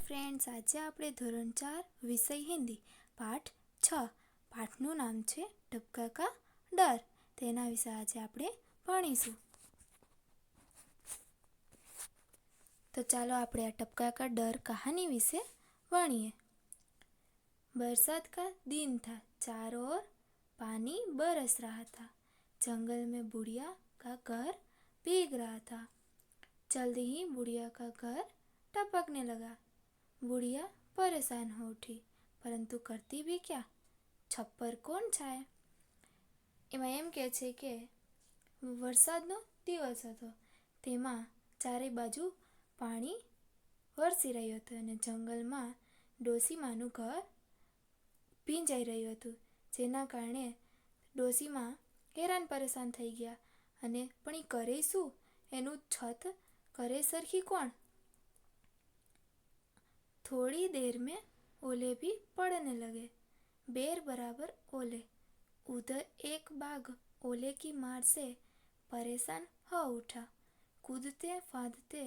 Friends, આજે આપણે ધોરણ 4 વિષય હિન્દી પાઠ 6 પાઠનું નામ છે ટપકા કા ડર. તેના વિશે આજે આપણે ભણીશું. તો ચાલો આપણે આ ટપકા કા ડર કહાની વિશે ભણીએ. बरसात का दिन था, चारों ओर पानी बरस रहा था. जंगल में बुढ़िया का घर भीग रहा था. जल्दी ही बुढ़िया का घर टपकने लगा. बुढ़िया परेशान हो उठी, પરંતુ કરતી भी क्या? છપ્પર કોણ છાય? એમાં એમ કહે છે કે વરસાદનો દિવસ હતો. તેમાં ચારે બાજુ પાણી વરસી રહ્યું હતું અને જંગલમાં ડોસીમાનું ઘર ભીંજાઈ રહ્યું હતું. જેના કારણે ડોસીમાં હેરાન પરેશાન થઈ ગયા અને પણ એ કરે શું? એનું છત કરે સરખી કોણ? थोड़ी देर में ओले भी पड़ने लगे. बेर बराबर ओले. उधर एक बाघ ओले की मार से परेशान हो उठा. कूदते फांदते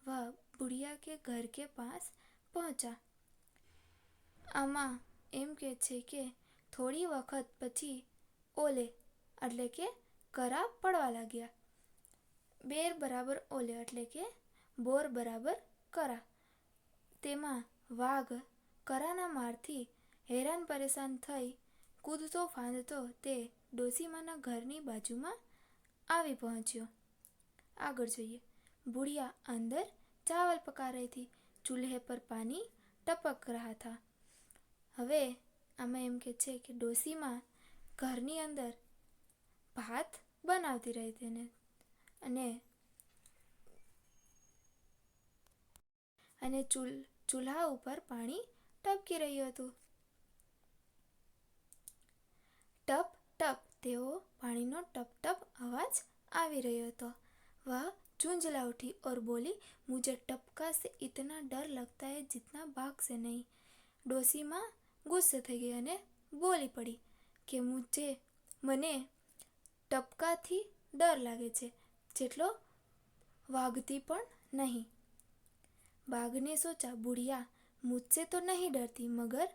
वह बुढ़िया के घर के पास पहुंचा. આમાં એમ કહે છે કે થોડી વખત પછી ઓલે એટલે કે કરા પડવા લાગ્યા. બેર બરાબર ઓલે એટલે કે બોર બરાબર કરા. તેમાં વાઘ કરાના મારથી હેરાન પરેશાન થઈ કૂદતો ફાંદતો તે ડોસીમાના ઘરની બાજુમાં આવી પહોંચ્યો. આગળ જોઈએ. बुढ़िया अंदर चावल पका रही थी. चूल्हे पर पानी टपक रहा था. હવે આમાં એમ કે છે કે ડોસીમાં ઘરની અંદર ભાત બનાવતી રહી હતી અને ચૂલ્હા ઉપર પાણી ટપકી રહ્યું હતું. ટપ ટપ તેઓ પાણીનો ટપ ટપ અવાજ આવી રહ્યો હતો. वह झुंझला उठी और बोली, मुझे टपका से इतना डर लगता है जितना बाघ से नहीं. ડોસીમાં ગુસ્સે થઈ ગઈ અને બોલી પડી કે મને ટપકાથી ડર લાગે છે જેટલો વાઘથી પણ નહીં. बाघ ने सोचा, बुढ़िया मुझसे तो नहीं डरती मगर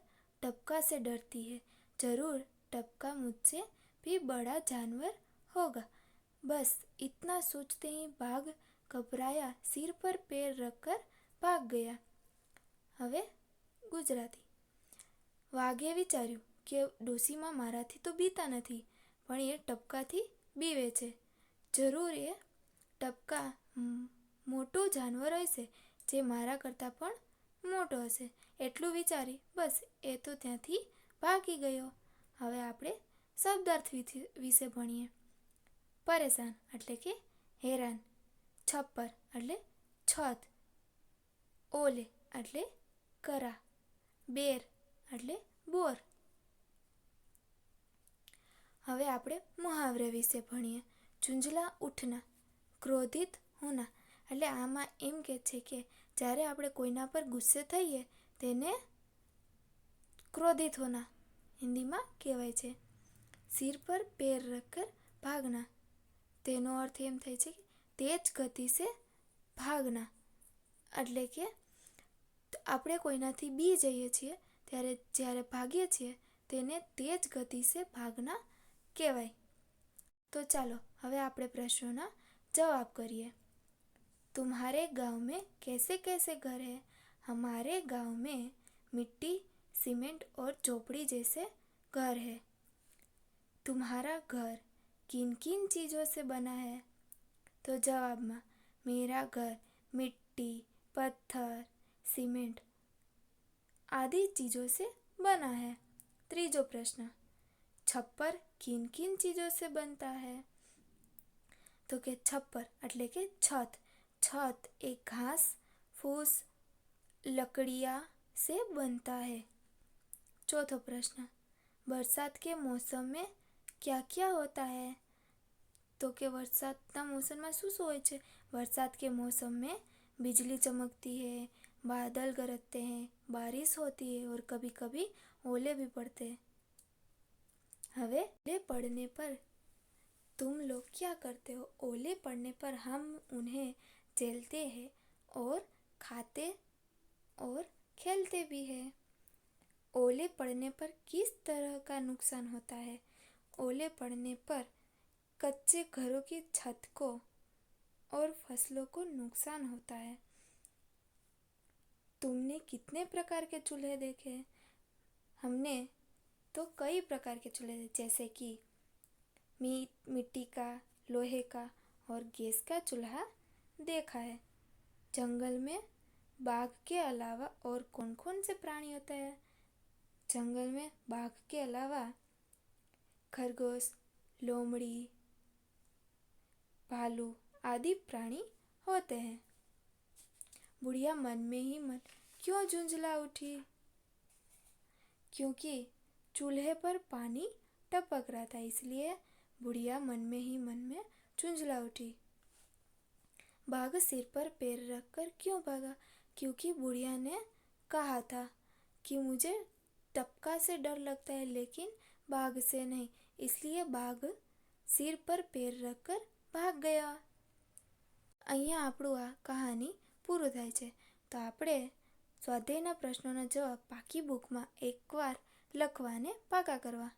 टपका से डरती है. जरूर टपका मुझसे भी बड़ा जानवर होगा. बस इतना सोचते ही बाघ घबराया, सिर पर पैर रखकर भाग गया. હવે ગુજરાતી. વાઘે વિચાર્યું કે ડોસીમાં મારાથી તો બીતા નથી પણ એ ટપકાથી બીવે છે. જરૂર એ ટપકા મોટું જાનવર હશે જે મારા કરતાં પણ મોટો હશે. એટલું વિચારી બસ એ તો ત્યાંથી ભાગી ગયો. હવે આપણે શબ્દાર્થ વિશે ભણીએ. પરેશાન એટલે કે હેરાન. છપ્પર એટલે છત. ઓલે એટલે કરા. બેર એટલે બોર. હવે આપણે મુહાવરે વિશે ભણીએ. ઝુંઝલા ઉઠના, ક્રોધિત હોના. એટલે આમાં એમ કહે છે કે જ્યારે આપણે કોઈના પર ગુસ્સે થઈએ તેને ક્રોધિત હોના હિન્દીમાં કહેવાય છે. સિર પર પેર રખકર ભાગના. તેનો અર્થ એમ થાય છે કે તેજ ગતિ સે ભાગના. એટલે કે આપણે કોઈનાથી બી જઈએ છીએ ત્યારે જ્યારે ભાગીએ છીએ તેને તેજ ગતિ સે ભાગના કહેવાય. તો ચાલો હવે આપણે પ્રશ્નોના જવાબ કરીએ. तुम्हारे गांव में कैसे कैसे घर है? हमारे गांव में मिट्टी, सीमेंट और झोपड़ी जैसे घर है. तुम्हारा घर किन किन चीज़ों से बना है? तो जवाब में मेरा घर मिट्टी, पत्थर, सीमेंट आदि चीज़ों से बना है. तीजो प्रश्न, छप्पर किन किन चीज़ों से बनता है? तो के छप्पर એટલે કે છત. छत एक घास फूस लकड़ियाँ से बनता है. चौथो प्रश्न, बरसात के मौसम में क्या क्या होता है? तो के वरसादना मौसम में શું હોય છે? बरसात के मौसम में बिजली चमकती है, बादल गरजते हैं, बारिश होती है और कभी कभी ओले भी पड़ते हैं. हवे ओले पड़ने पर तुम लोग क्या करते हो? ओले पड़ने पर हम उन्हें झेलते हैं और खाते और खेलते भी हैं। ओले पड़ने पर किस तरह का नुकसान होता है? ओले पड़ने पर कच्चे घरों की छत को और फसलों को नुकसान होता है। तुमने कितने प्रकार के चूल्हे देखे? हमने तो कई प्रकार के चूल्हे देखे, जैसे कि मिट्टी का, लोहे का और गैस का चूल्हा देखा है। जंगल में बाघ के अलावा और कौन कौन से प्राणी होते हैं? जंगल में बाघ के अलावा खरगोश, लोमड़ी, भालू आदि प्राणी होते हैं। बुढ़िया मन में ही मन क्यों झुंझला उठी? क्योंकि चूल्हे पर पानी टपक रहा था, इसलिए बुढ़िया मन में ही मन में झुंझला उठी। बाघ सिर पर पैर रखकर क्यों भागा? क्योंकि बुढ़िया ने कहा था कि मुझे टपका से डर लगता है लेकिन बाघ से नहीं, इसलिए बाघ सिर पर पैर रखकर ભાગ ગયા। અહીંયા આપણું આ કહાની પૂરું થાય છે। તો આપણે સ્વાધ્યાયના પ્રશ્નોના જવાબ પાકી બુકમાં એકવાર લખવા અને પાકા કરવા।